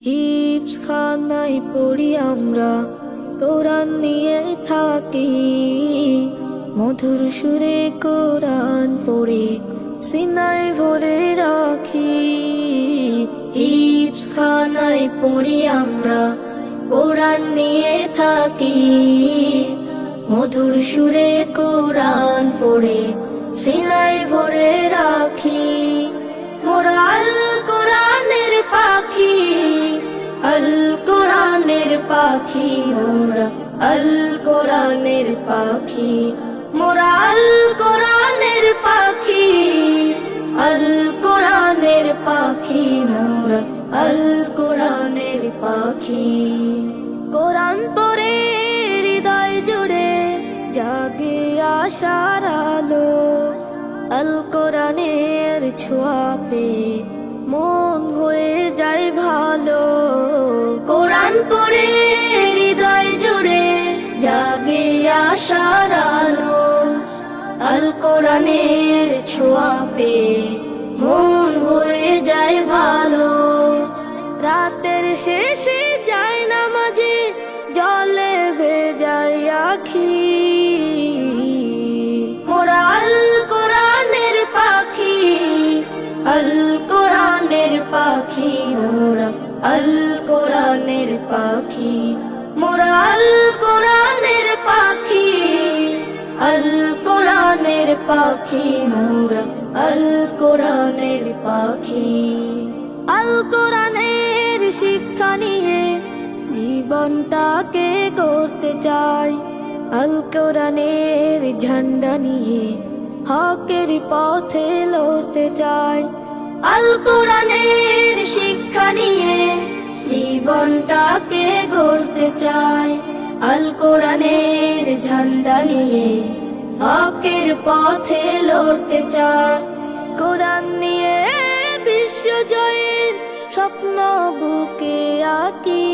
হিপস খানায় পড়ি আমরা, কোরআন নিয়ে থাকি, মধুর সুরে কোরআন পড়ে সিনায় ভরে রাখি। হিপস খানায় পড়ি আমরা, কোরআন নিয়ে থাকি, মধুর সুরে কোরআন পড়ে সিনায় ভরে রাখি। মোরা আল কোরআনের পাখি, আল কোরআনের পাখি, মোরা আল কোরআনের পাখি, মোরা আল কোরআনের পাখি, আল কোরআনের পাখি, মোরা আল কোরআনের পাখি। কোরআন পড়ে হৃদয় জুড়ে জাগে আশার আলো, আল কোরআনের ছোঁয়া পেয়ে মন হয়ে যায় ভালো। কোরআন পড়ে হৃদয় জুড়ে জাগে আশার আলো, আল কোরআনের ছোঁয়া পেয়ে মন হয়ে যায় ভালো। রাতের শেষে যায় নামাজে জলে ভেজায় আখি, মোরা আল কোরআনের পাখি, আল কোরআনের পাখি, মোরা আল কোরআনের পাখি, মোরা আল কোরআনের পাখি, আল কোরআনের পাখি, মোরা আল কোরআনের পাখি। আল কোরআনের শিক্ষা নিয়ে জীবনটাকে গড়তে চাই, আল কোরআনের ঝান্ডা নিয়ে হকের পথে লড়তে চাই। আল কোরআনের শিক্ষা নিয়ে জীবনটাকে গড়তে চাই, আল কোরআনের ঝান্ডা নিয়ে হকের পথে লড়তে চাই। কোরআন নিয়ে বিশ্ব জয়ের স্বপ্ন বুকে আঁকি,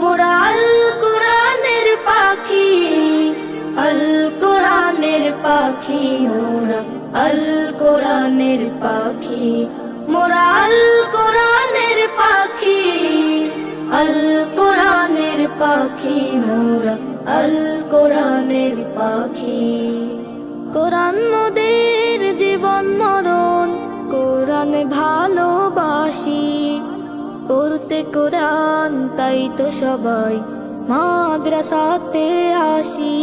মোরা আল কোরআনের পাখি, আল কোরআনের পাখি, মোরা আল কোরআনের পাখি, মোরা আল কোরআনের পাখি, আল কোরআনের পাখি, মোরা আল কোরআনের পাখি। কোরআন মোদের জীবন মরণ, কোরআন ভালোবাসি, পড়তে কোরআন তাই তো সবাই মাদ্রাসাতে আসি।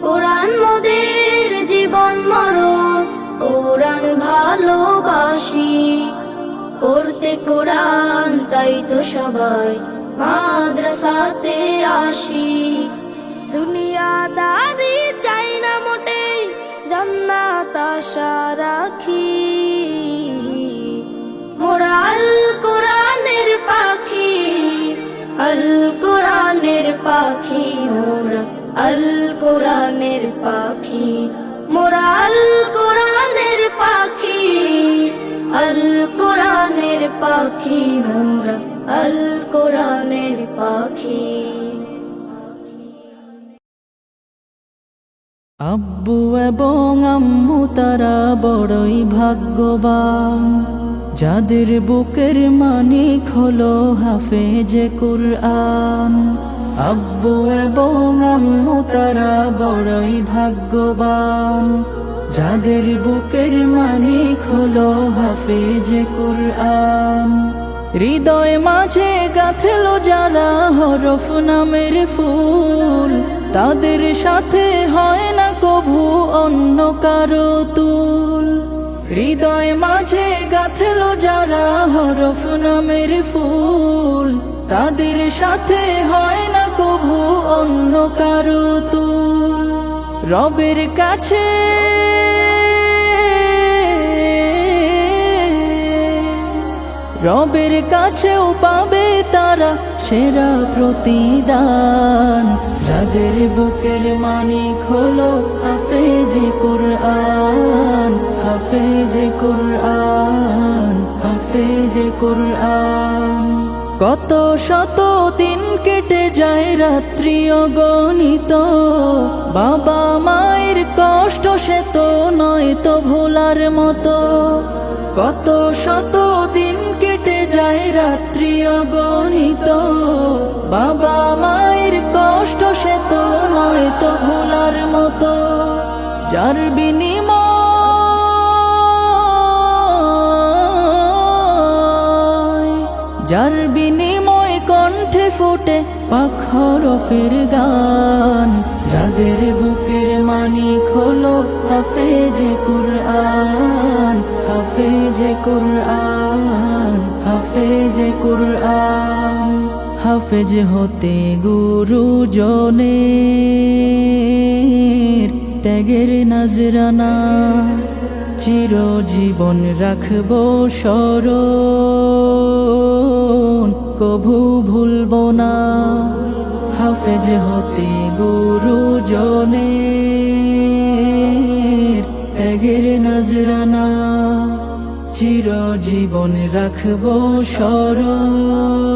কোরআন মোদের জীবন মরণ, কোরআন ভালোবাসি, পড়তে কোরআন তাই তো সবাই মাদ্রাসাতে আসি। দুনিয়াদারি চাই না মোটেই, জান্নাত আশা রাখি, মোরা আল কোরআনের পাখি, আল কোরআনের পাখি, মোরা আল কোরআনের পাখি, মোরা আল কোরআনের পাখি, আল কোরআনের পাখি, মোরা আল কোরআনের পাখি। আব্বু এবং আম্মু তারা বড়ই ভাগ্যবান, যাদের বুকের মানিক হলো হাফেজে কুরআন। আব্বু এবং আম্মু তারা বড়ই ভাগ্যবান, যাদের বুকের মানিক হলো হাফেজে কুরআন। হৃদয় মাঝে গাঁথলো যারা হরফ নামের ফুল, তাদের সাথে হয় না কভু অন্য কারো তুল। হৃদয় মাঝে গাঁথলো যারা হরফ নামের ফুল, তাদের সাথে হয় না কভু অন্য কারো তুল। রবের কাছে রবের কাছেও পাবে তারা সেরা প্রতিদান, যাদের বুকের মানিক হলো হাফেজে কুরআন, হাফেজে কুরআন, হাফেজে কুরআন। কত শত দিন কেটে যায় রাত্রি অগণিত, বাবা মায়ের কষ্ট সে তো নয় তো ভোলার মতো। কত শত দিন কেটে যায় রাত্রি অগণিত, বাবা মায়ের কষ্ট সে তো নয় তো ভোলার মতো। যার বিনিময় কণ্ঠে ফোটে পাক হরফের গান, যাদের বুকের মানিক হলো হাফেজে কুরআন, হাফেজে কুরআন, হাফেজে কুরআন। হাফেজ হতে গুরুজনের ত্যাগের নজরানা, চিরজীবন রাখবো স্মরণ, কভু ভুলবো না। হাফেজ হতে গুরুজনের ত্যাগের নজরানা, চিরজীবন রাখবো স্মরণ।